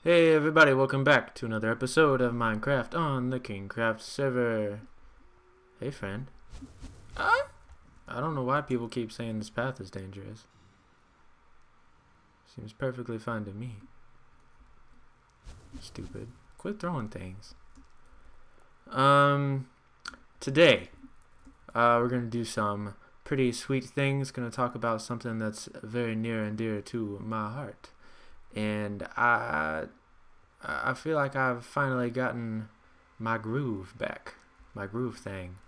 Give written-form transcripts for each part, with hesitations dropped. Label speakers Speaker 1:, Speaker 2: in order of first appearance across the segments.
Speaker 1: Hey everybody, welcome back to another episode of Minecraft on the KingKraft server. Hey friend. I don't know why people keep saying this path is dangerous. Seems perfectly fine to me. Stupid. Quit throwing things. Today, we're gonna do some pretty sweet things. Gonna talk about something that's very near and dear to my heart. And I feel like I've finally gotten my groove back, my groove thing.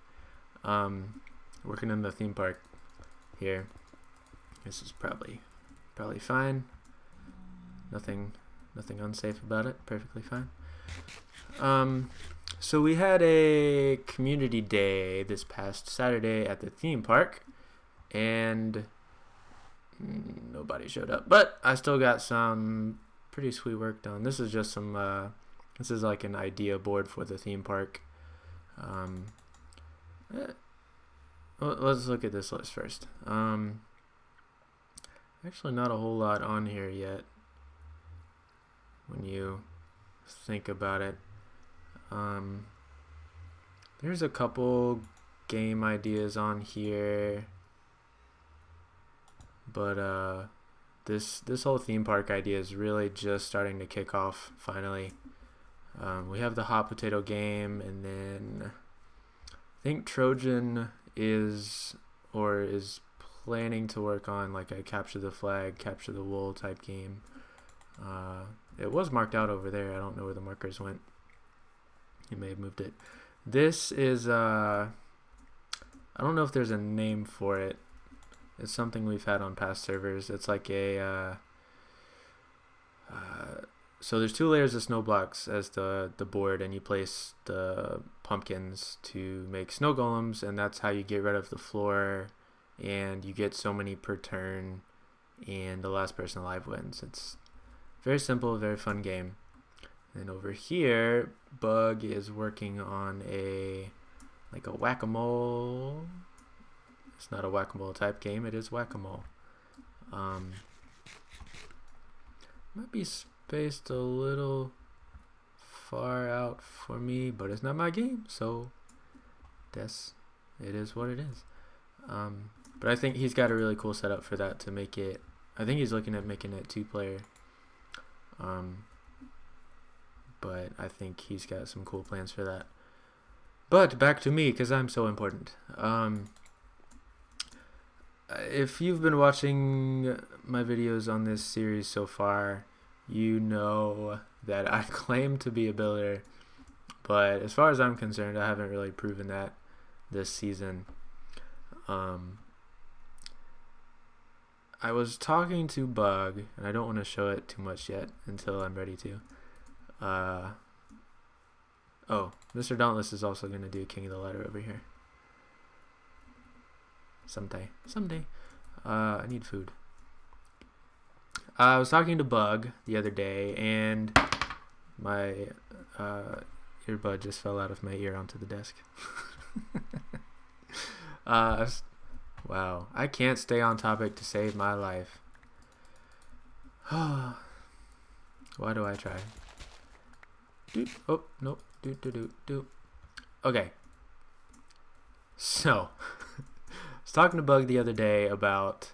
Speaker 1: Working in the theme park here. This is probably fine. Nothing unsafe about it. Perfectly fine. So we had a community day this past Saturday at the theme park, and nobody showed up, but I still got some pretty sweet work done. This is just some this is like an idea board for the theme park. Let's look at this list first. Actually not a whole lot on here yet when you think about it. There's a couple game ideas on here, but this whole theme park idea is really just starting to kick off finally. We have the hot potato game, and then I think Trojan is planning to work on like a capture the flag, capture the wool type game. It was marked out over there. I don't know where the markers went. He may have moved it. This is I don't know if there's a name for it. It's something we've had on past servers. It's like a so there's 2 layers of snow blocks as the board, and you place the pumpkins to make snow golems, and that's how you get rid of the floor, and you get so many per turn, and the last person alive wins. It's very simple, very fun game. And over here, Bug is working on a whack-a-mole. It's not a whack-a-mole type game, it is whack-a-mole. Might be spaced a little far out for me, but it's not my game, so it is what it is. But I think he's got a really cool setup for that to make it. I think he's looking at making it 2-player. But I think he's got some cool plans for that. But back to me, because I'm so important. If you've been watching my videos on this series so far, you know that I claim to be a builder, but as far as I'm concerned, I haven't really proven that this season. I was talking to Bug, and I don't want to show it too much yet until I'm ready to. Oh, Mr. Dauntless is also going to do King of the Ladder over here. Someday. I need food. I was talking to Bug the other day, and my earbud just fell out of my ear onto the desk. Wow, I can't stay on topic to save my life. Why do I try? Oh, nope. Okay. So, I was talking to Bug the other day about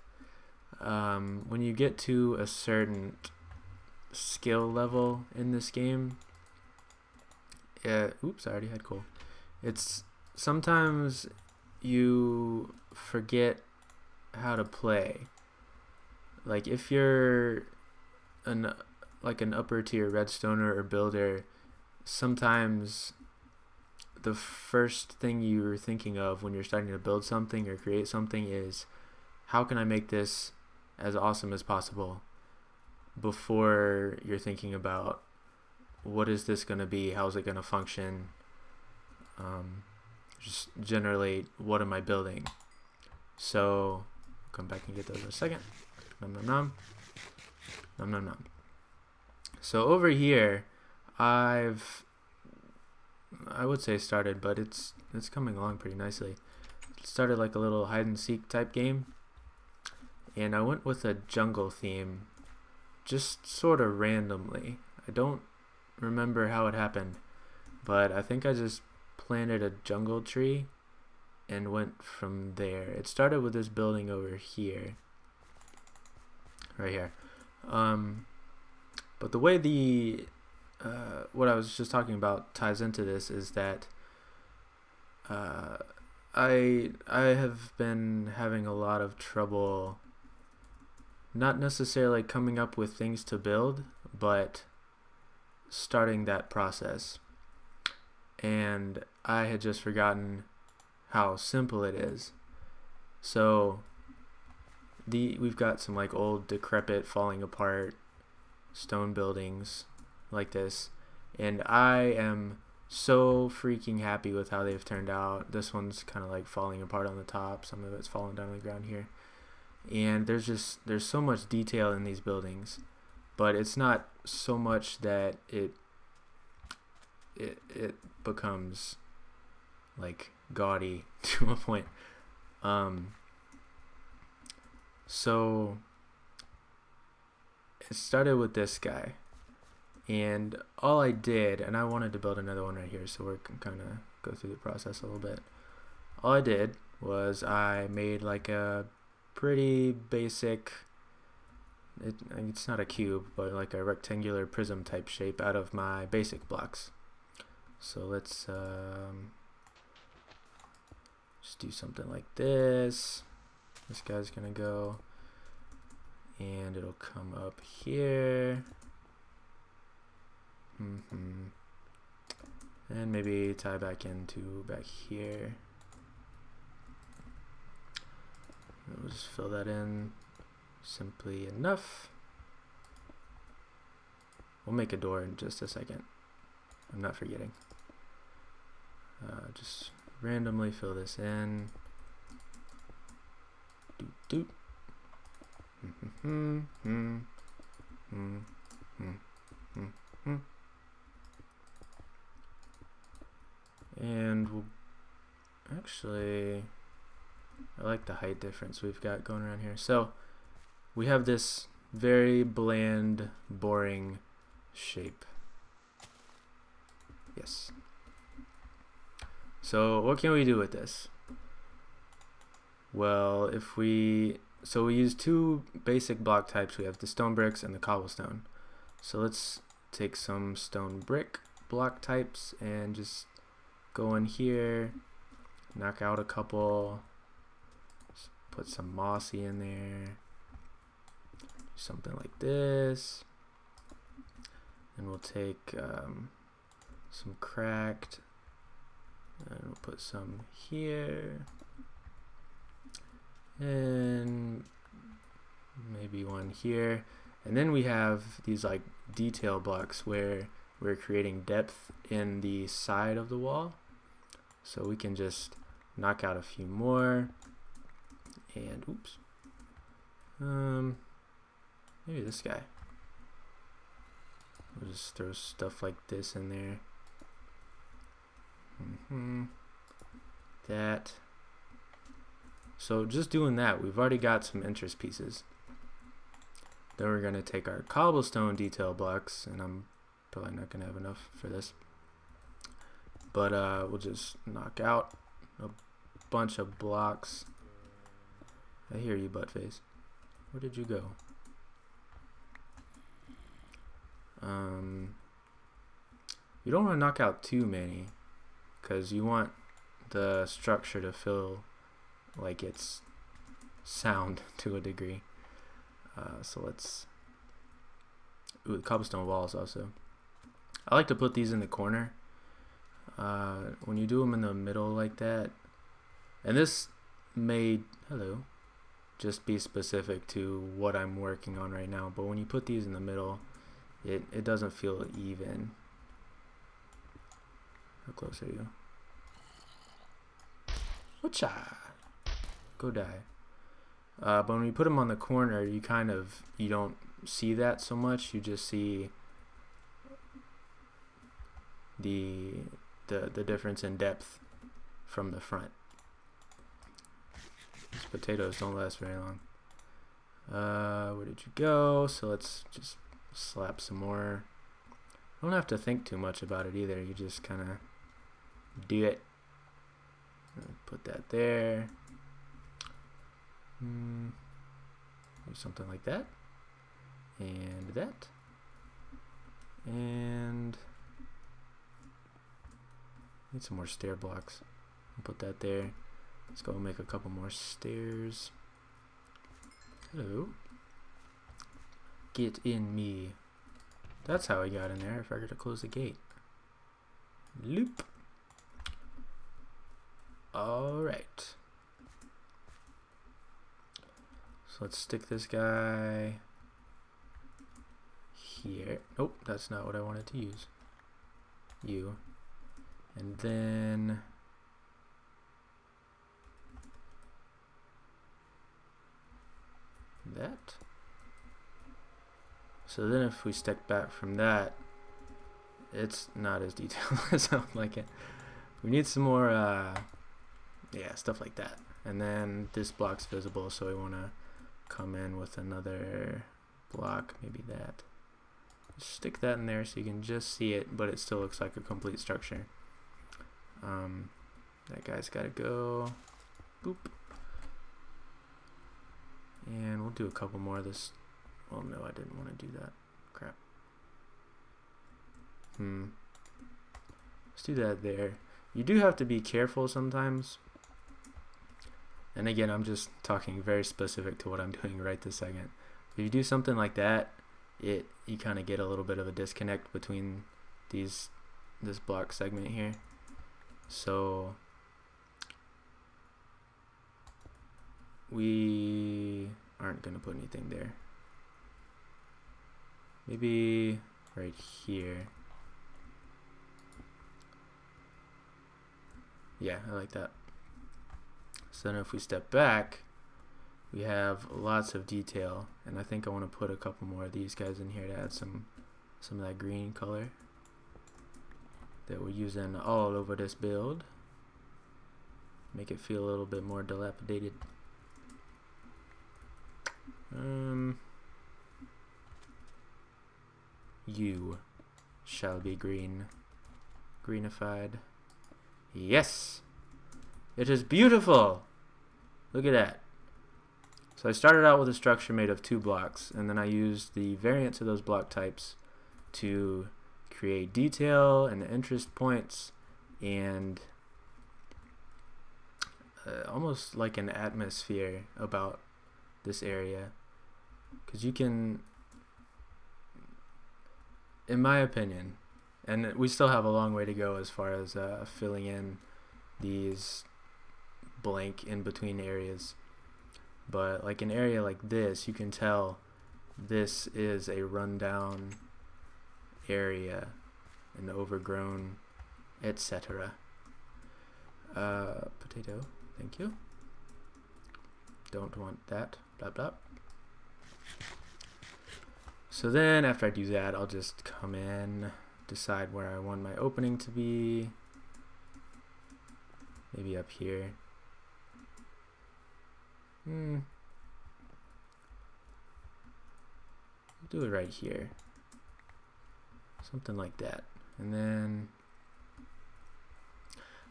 Speaker 1: when you get to a certain skill level in this game. Oops, I already had coal. It's sometimes you forget how to play. Like if you're an upper tier redstoner or builder, sometimes the first thing you're thinking of when you're starting to build something or create something is, how can I make this as awesome as possible, before you're thinking about what is this going to be, how's it going to function, just generally what am I building. So come back and get those in a second. Nom. So over here I would say started, but it's coming along pretty nicely. It started like a little hide and seek type game, and I went with a jungle theme just sort of randomly. I don't remember how it happened, but I think I just planted a jungle tree and went from there. It started with this building over here, right here. But the way the what I was just talking about ties into this is that I have been having a lot of trouble, not necessarily coming up with things to build, but starting that process. And I had just forgotten how simple it is. So we've got some like old decrepit falling apart stone buildings like this, and I am so freaking happy with how they've turned out. This one's kind of like falling apart on the top, some of it's falling down on the ground here, and there's so much detail in these buildings, but it's not so much that it becomes like gaudy to a point. So it started with this guy, and all I did, and I wanted to build another one right here, so we're kind of go through the process a little bit. All I did was I made like a pretty basic, it's not a cube, but like a rectangular prism type shape out of my basic blocks. So let's just do something like this. This guy's gonna go, and it'll come up here. And maybe tie back into back here. We'll just fill that in simply enough. We'll make a door in just a second. I'm not forgetting. Just randomly fill this in. Doot doot. And we'll actually, I like the height difference we've got going around here. So we have this very bland, boring shape. Yes. So what can we do with this? Well, we use two basic block types. We have the stone bricks and the cobblestone. So let's take some stone brick block types and just go in here, knock out a couple, just put some mossy in there, do something like this, and we'll take some cracked, and we'll put some here, and maybe one here. And then we have these like detail blocks where we're creating depth in the side of the wall. So we can just knock out a few more, and oops, maybe this guy. We'll just throw stuff like this in there. That. So just doing that, we've already got some interest pieces. Then we're going to take our cobblestone detail blocks, and I'm probably not going to have enough for this, but we'll just knock out a bunch of blocks. I hear you, buttface. Where did you go? You don't want to knock out too many, because you want the structure to feel like it's sound to a degree. So let's, ooh, cobblestone walls also. I like to put these in the corner. When you do them in the middle like that, and this may, hello, just be specific to what I'm working on right now, but when you put these in the middle, it doesn't feel even. How close are you? Whatcha? Go die. But when you put them on the corner, you don't see that so much. You just see the difference in depth from the front. These potatoes don't last very long. Where did you go? So let's just slap some more don't have to think too much about it either. You just kind of do it. Put that there. Do something like that. And that. And need some more stair blocks. Put that there. Let's go make a couple more stairs. Hello. Get in me. That's how I got in there. I forgot to close the gate. Loop. Alright. So let's stick this guy here. Nope, that's not what I wanted to use. You. And then that. So then if we step back from that, it's not as detailed as I would like it. We need some more yeah, stuff like that. And then this block's visible, so we want to come in with another block, maybe that. Stick that in there so you can just see it, but it still looks like a complete structure. That guy's got to go. Boop. And we'll do a couple more of this. Well, no, I didn't want to do that. Crap. Let's do that there. You do have to be careful sometimes. And again, I'm just talking very specific to what I'm doing right this second. If you do something like that, you kind of get a little bit of a disconnect between this block segment here. So we aren't going to put anything there. Maybe right here. Yeah, I like that. So then if we step back, we have lots of detail, and I think I want to put a couple more of these guys in here to add some of that green color that we're using all over this build. Make it feel a little bit more dilapidated. You shall be green. Greenified. Yes! It is beautiful! Look at that. So I started out with a structure made of 2 blocks, and then I used the variants of those block types to create detail and interest points and almost like an atmosphere about this area. Because you can, in my opinion, and we still have a long way to go as far as filling in these blank in between areas, but like an area like this, you can tell this is a rundown area and overgrown, etc. Potato, thank you. Don't want that, blah blah. So then after I do that, I'll just come in, decide where I want my opening to be. Maybe up here. Do it right here. Something like that. And then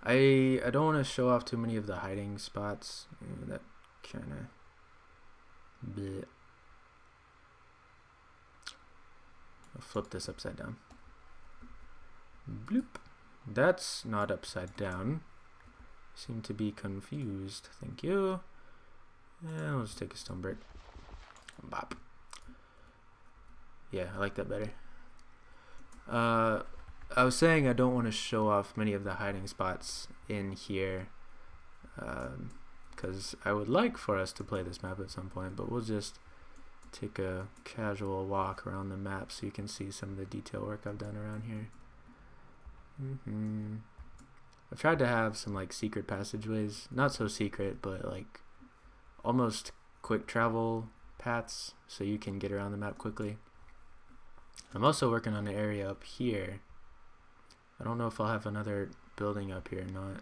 Speaker 1: I don't want to show off too many of the hiding spots. That kind of bleh. I'll flip this upside down. Bloop. That's not upside down. Seem to be confused. Thank you. And I'll just take a stone brick. Bop. Yeah, I like that better. I was saying I don't want to show off many of the hiding spots in here, because I would like for us to play this map at some point, but we'll just take a casual walk around the map so you can see some of the detail work I've done around here. I've tried to have some like secret passageways, not so secret, but like almost quick travel paths so you can get around the map quickly. I'm also working on an area up here. I don't know if I'll have another building up here or not.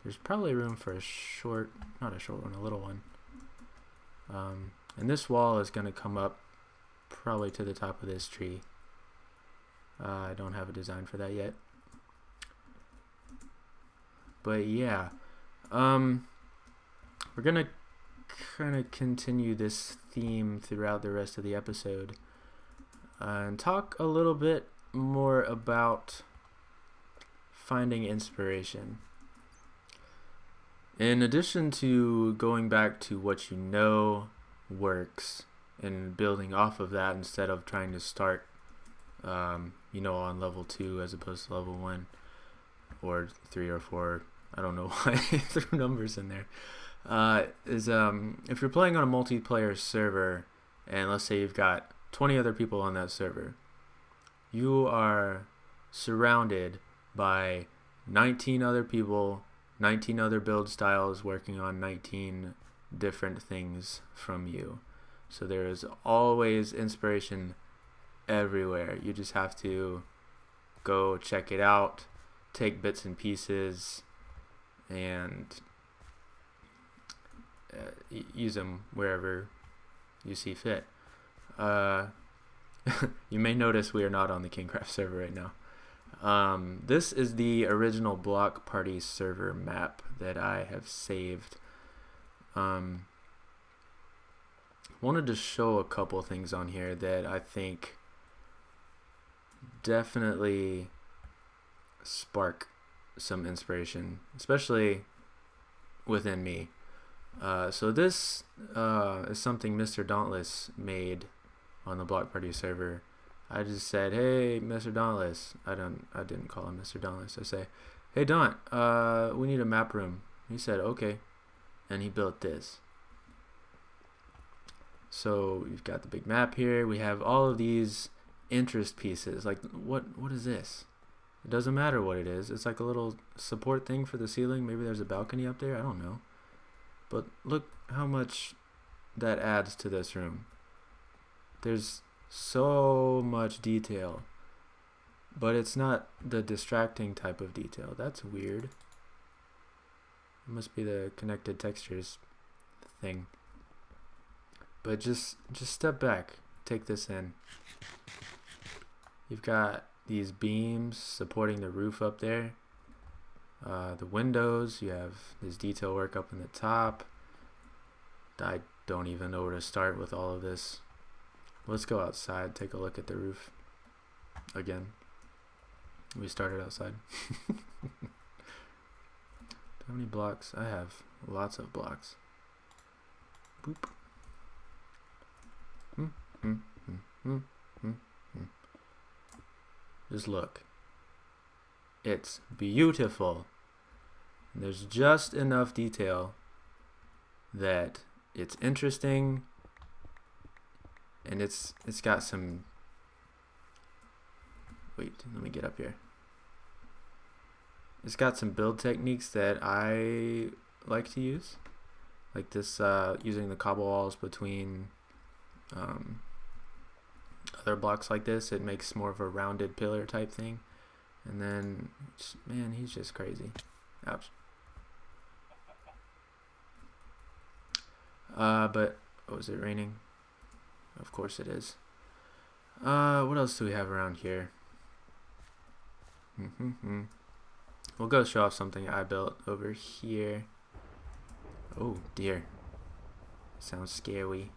Speaker 1: There's probably room for a short, not a short one, a little one. And this wall is going to come up probably to the top of this tree. I don't have a design for that yet. But yeah, we're gonna kind of continue this theme throughout the rest of the episode and talk a little bit more about finding inspiration. In addition to going back to what you know works and building off of that instead of trying to start, on level 2 as opposed to level 1 or 3 or 4. I don't know why I threw numbers in there. If you're playing on a multiplayer server and let's say you've got 20 other people on that server, you are surrounded by 19 other people, 19 other build styles working on 19 different things from you. So there is always inspiration everywhere. You just have to go check it out, take bits and pieces, and use them wherever you see fit. You may notice we are not on the KingKraft server right now. This is the original Block Party server map that I have saved. Wanted to show a couple things on here that I think definitely spark some inspiration, especially within me. So this is something Mr. Dauntless made on the Block Party server. I just said, "Hey, Mr. Dauntless." I didn't call him Mr. Dauntless. I say, "Hey, Daunt, we need a map room." He said, "Okay," and he built this. So you've got the big map here. We have all of these interest pieces. Like, what is this? It doesn't matter what it is. It's like a little support thing for the ceiling. Maybe there's a balcony up there. I don't know. But look how much that adds to this room. There's so much detail, but it's not the distracting type of detail. That's weird. It must be the connected textures thing. But just step back, take this in. You've got these beams supporting the roof up there. The windows, you have this detail work up in the top. I don't even know where to start with all of this. Let's go outside, take a look at the roof again. We started outside. How many blocks? I have lots of blocks. Boop. Just look. It's beautiful. And there's just enough detail that it's interesting, and it's got some. Wait, let me get up here. It's got some build techniques that I like to use, like this using the cobble walls between other blocks like this. It makes more of a rounded pillar type thing. And then, man, he's just crazy. Ouch. But, oh, is it raining? Of course it is. What else do we have around here? We'll go show off something I built over here. Oh, dear. Sounds scary.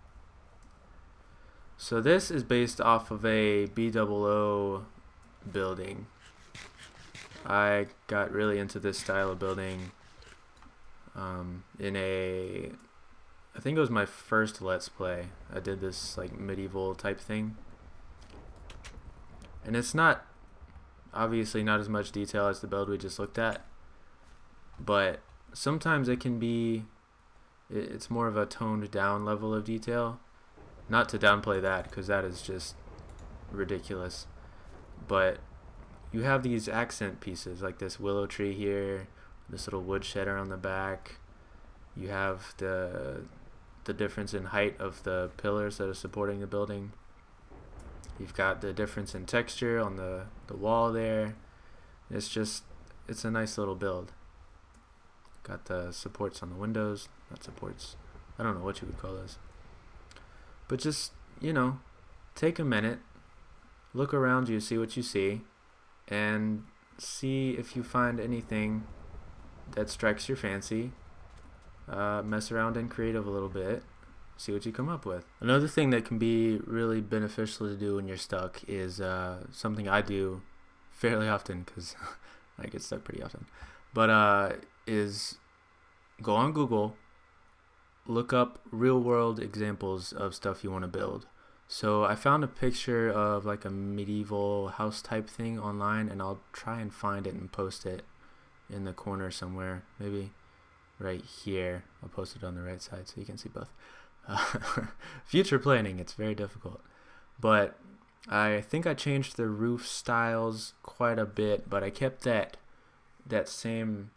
Speaker 1: So this is based off of a BOO building. I got really into this style of building I think it was my first Let's Play. I did this like medieval type thing. And it's not, obviously not as much detail as the build we just looked at, but sometimes it can be, it's more of a toned down level of detail. Not to downplay that, because that is just ridiculous. But you have these accent pieces, like this willow tree here, this little woodshed on the back. You have the difference in height of the pillars that are supporting the building. You've got the difference in texture on the wall there. It's a nice little build. Got the supports on the windows. Not supports. I don't know what you would call those. But just, take a minute, look around you, see what you see, and see if you find anything that strikes your fancy. Mess around and creative a little bit, see what you come up with. Another thing that can be really beneficial to do when you're stuck is something I do fairly often, because I get stuck pretty often, but is go on Google, look up real world examples of stuff you want to build. So I found a picture of like a medieval house type thing online, and I'll try and find it and post it in the corner somewhere, maybe right here. I'll post it on the right side so you can see both. Future planning, it's very difficult, but I think I changed the roof styles quite a bit, but I kept that same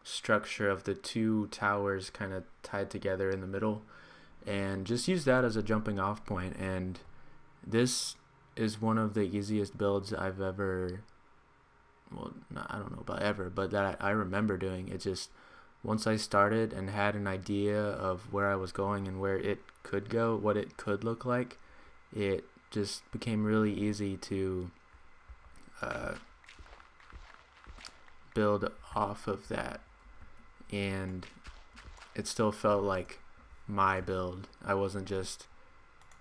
Speaker 1: structure of the two towers kind of tied together in the middle, and just use that as a jumping off point. And this is one of the easiest builds I've ever, well, I don't know about ever, but that I remember doing. It just, once I started and had an idea of where I was going and where it could go, what it could look like, it just became really easy to build off of that, and it still felt like my build. I wasn't just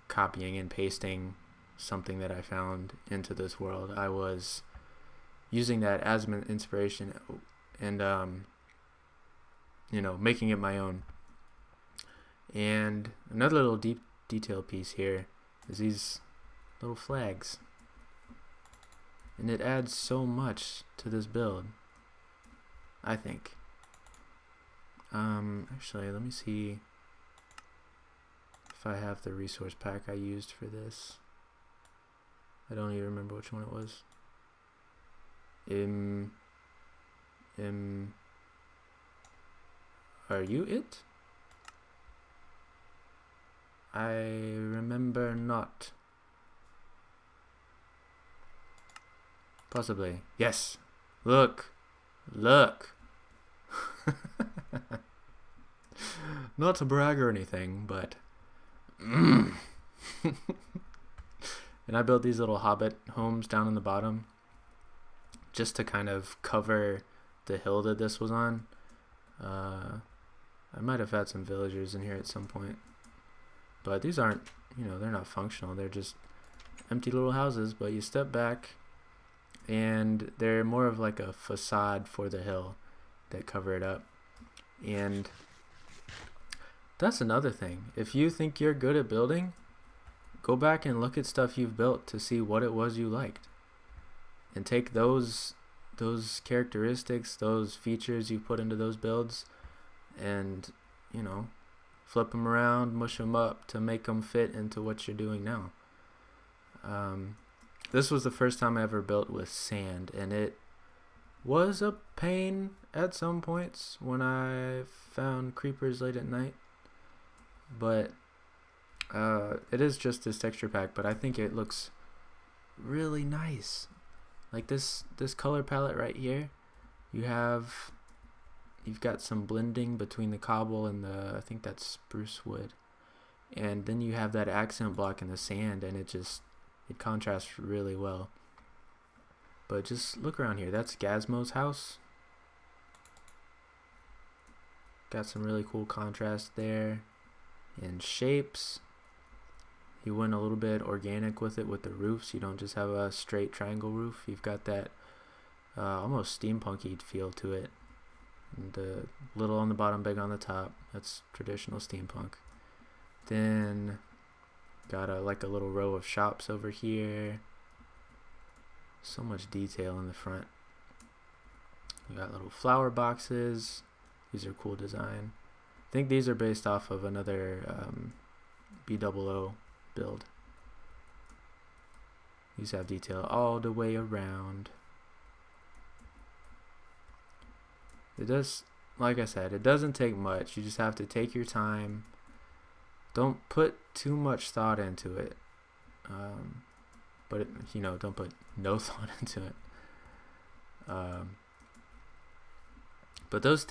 Speaker 1: copying and pasting something that I found into this world. I was using that as an inspiration and making it my own. And another little deep detail piece here is these little flags, and it adds so much to this build, I think. Actually, let me see if I have the resource pack I used for this. I don't even remember which one it was. Are you it? I remember not. Possibly. Yes. Look. Not to brag or anything, but and I built these little hobbit homes down in the bottom just to kind of cover the hill that this was on. I might have had some villagers in here at some point, but these aren't, they're not functional. They're just empty little houses, but you step back and they're more of like a facade for the hill that cover it up. And that's another thing. If you think you're good at building, go back and look at stuff you've built to see what it was you liked, and take those characteristics, those features you put into those builds, and flip them around, mush them up to make them fit into what you're doing now. This was the first time I ever built with sand, and it was a pain at some points when I found creepers late at night, but it is just this texture pack, but I think it looks really nice. Like this color palette right here, you've got some blending between the cobble and I think that's spruce wood, and then you have that accent block in the sand, and it contrasts really well. But just look around here. That's Gazmo's house. Got some really cool contrast there in shapes. You went a little bit organic with it with the roofs. You don't just have a straight triangle roof. You've got that almost steampunky feel to it. And little on the bottom, big on the top. That's traditional steampunk. Then got a little row of shops over here. So much detail in the front. We got little flower boxes. These are cool design. I think these are based off of another BOO build. These have detail all the way around. It does, like I said, it doesn't take much. You just have to take your time. Don't put too much thought into it. But don't put no thought into it. But those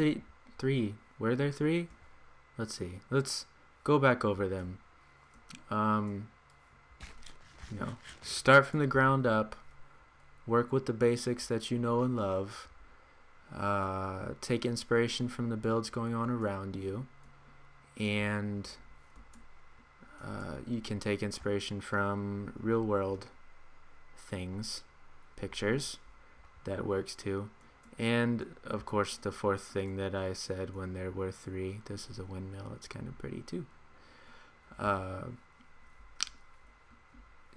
Speaker 1: three, were there three? Let's see. Let's go back over them. you know, start from the ground up, work with the basics that you know and love, take inspiration from the builds going on around you, and you can take inspiration from real world things, pictures, that works too. And of course the fourth thing that I said when there were three, this is a windmill, it's kind of pretty too.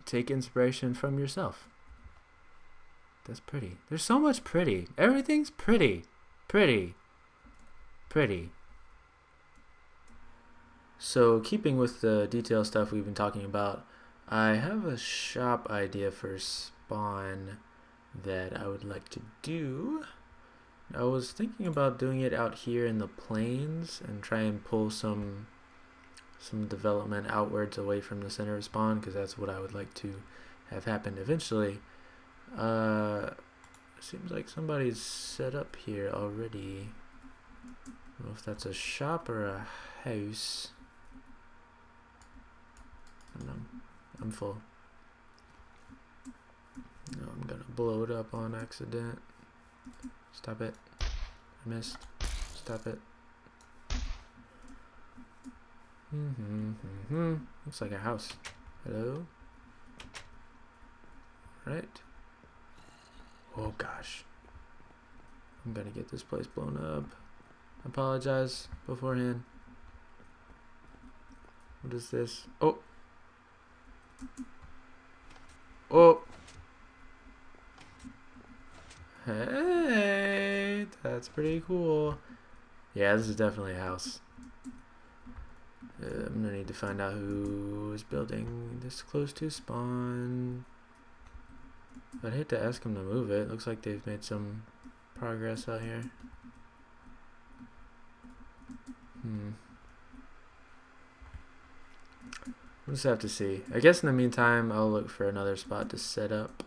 Speaker 1: Take inspiration from yourself. That's pretty. There's so much pretty. Everything's pretty. Pretty. Pretty. So keeping with the detail stuff we've been talking about, I have a shop idea for spawn that I would like to do. I was thinking about doing it out here in the plains and try and pull some development outwards away from the center of spawn, because that's what I would like to have happen eventually. Seems like somebody's set up here already. I don't know if that's a shop or a house. I'm full. No, I'm gonna blow it up on accident. Stop it. I missed. Stop it. Looks like a house. Hello? Right. Oh gosh. I'm gonna get this place blown up. Apologize beforehand. What is this? Oh! Oh! Hey! That's pretty cool. Yeah, this is definitely a house. I'm gonna need to find out who is building this close to spawn. I'd hate to ask them to move it. Looks like they've made some progress out here. We'll just have to see. I guess in the meantime, I'll look for another spot to set up.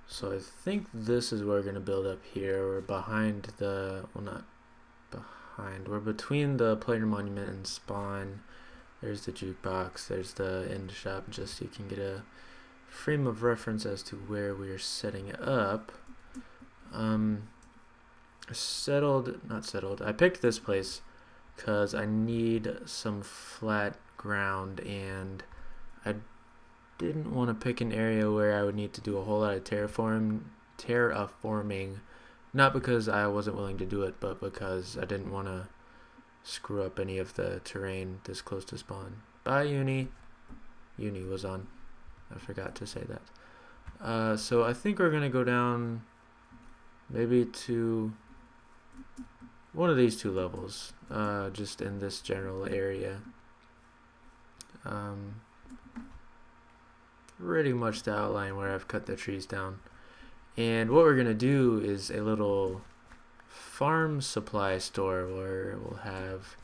Speaker 1: So I think this is where we're going to build up here. We're behind the, well, not behind, we're between the player monument and spawn. There's the jukebox, there's the end shop, just so you can get a frame of reference as to where we're setting up. I picked this place because I need some flat ground, and I didn't want to pick an area where I would need to do a whole lot of terraforming, not because I wasn't willing to do it, but because I didn't want to screw up any of the terrain this close to spawn. Bye, Uni. Uni was on. I forgot to say that. So I think we're going to go down maybe to one of these two levels, just in this general area. Pretty much the outline where I've cut the trees down. And what we're going to do is a little farm supply store where we'll have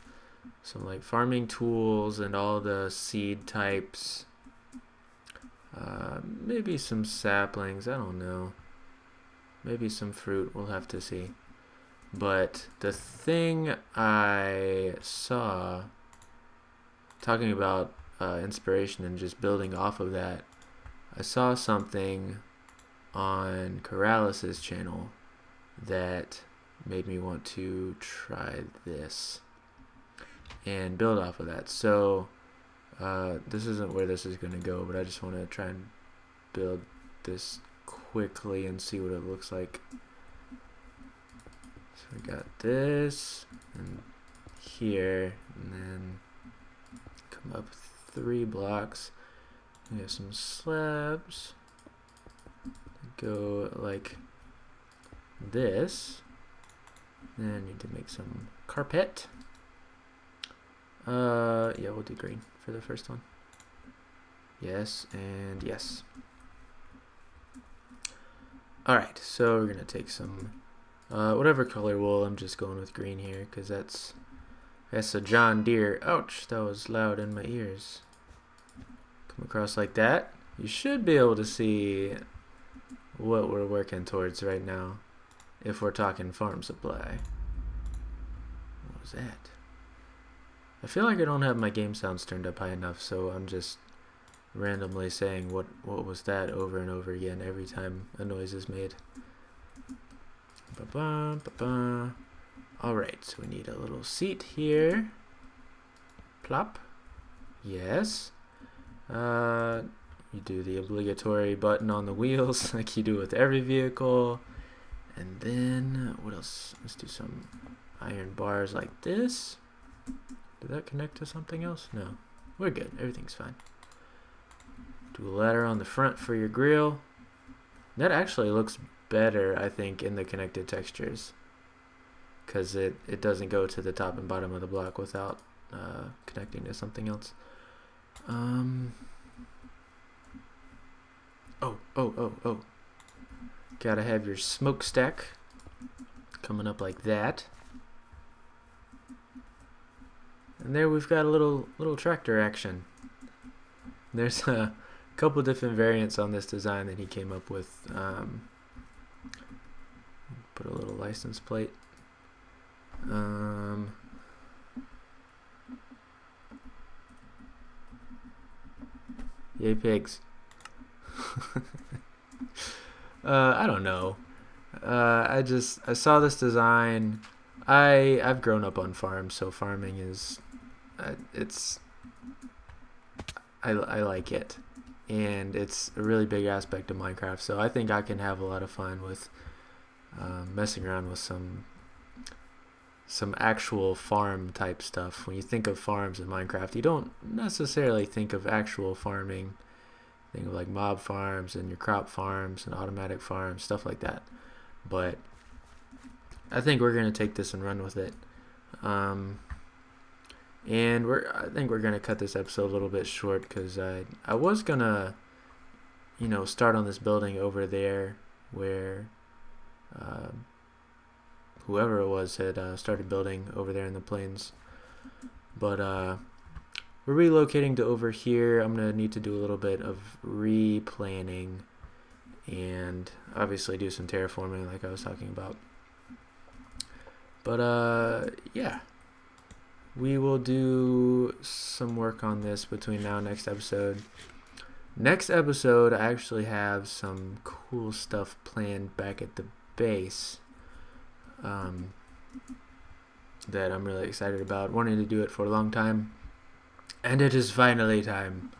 Speaker 1: some like farming tools and all the seed types. Maybe some saplings, I don't know. Maybe some fruit, we'll have to see. But the thing I saw, talking about inspiration and just building off of that, I saw something on Corralis's channel that made me want to try this and build off of that. So this isn't where this is going to go, but I just want to try and build this quickly and see what it looks like. So we got this and here, and then come up 3 blocks. We have some slabs. Go like this. Then I need to make some carpet. Yeah, we'll do green for the first one. Yes, and yes. Alright, so we're gonna take some whatever color wool. I'm just going with green here because that's a John Deere. Ouch, that was loud in my ears. Come across like that. You should be able to see what we're working towards right now if we're talking farm supply. What was that? I feel like I don't have my game sounds turned up high enough, so I'm just randomly saying what was that over and over again every time a noise is made. Ba-ba, ba-ba. Alright, so we need a little seat here. Plop. Yes. You do the obligatory button on the wheels like you do with every vehicle. And then, what else? Let's do some iron bars like this. Did that connect to something else? No. We're good. Everything's fine. Do a ladder on the front for your grill. That actually looks better, I think, in the connected textures. Because it doesn't go to the top and bottom of the block without connecting to something else. Oh. Gotta have your smokestack coming up like that. And there we've got a little tractor action. There's a couple different variants on this design that he came up with. Put a little license plate. Yay pigs. I don't know. I saw this design. I've grown up on farms, so farming is I like it, and it's a really big aspect of Minecraft. So I think I can have a lot of fun with messing around with some actual farm type stuff. When you think of farms in Minecraft, you don't necessarily think of actual farming. Think of like mob farms and your crop farms and automatic farms, stuff like that. But I think we're gonna take this and run with it. And I think we're gonna cut this episode a little bit short because I was gonna, start on this building over there where whoever it was had started building over there in the plains. But we're relocating to over here. I'm going to need to do a little bit of replanning and obviously do some terraforming like I was talking about. But yeah, we will do some work on this between now and next episode. Next episode, I actually have some cool stuff planned back at the base that I'm really excited about. Wanting to do it for a long time. And it is finally time.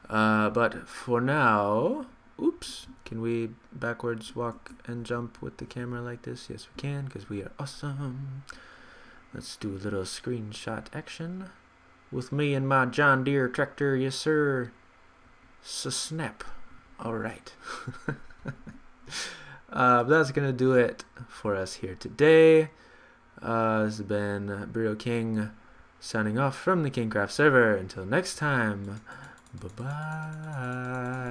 Speaker 1: But for now, oops, can we backwards walk and jump with the camera like this? Yes, we can, because we are awesome. Let's do a little screenshot action with me and my John Deere tractor. Yes, sir. Snap. All right. That's going to do it for us here today. This has been Burrito King signing off from the KingKraft server. Until next time, bye-bye.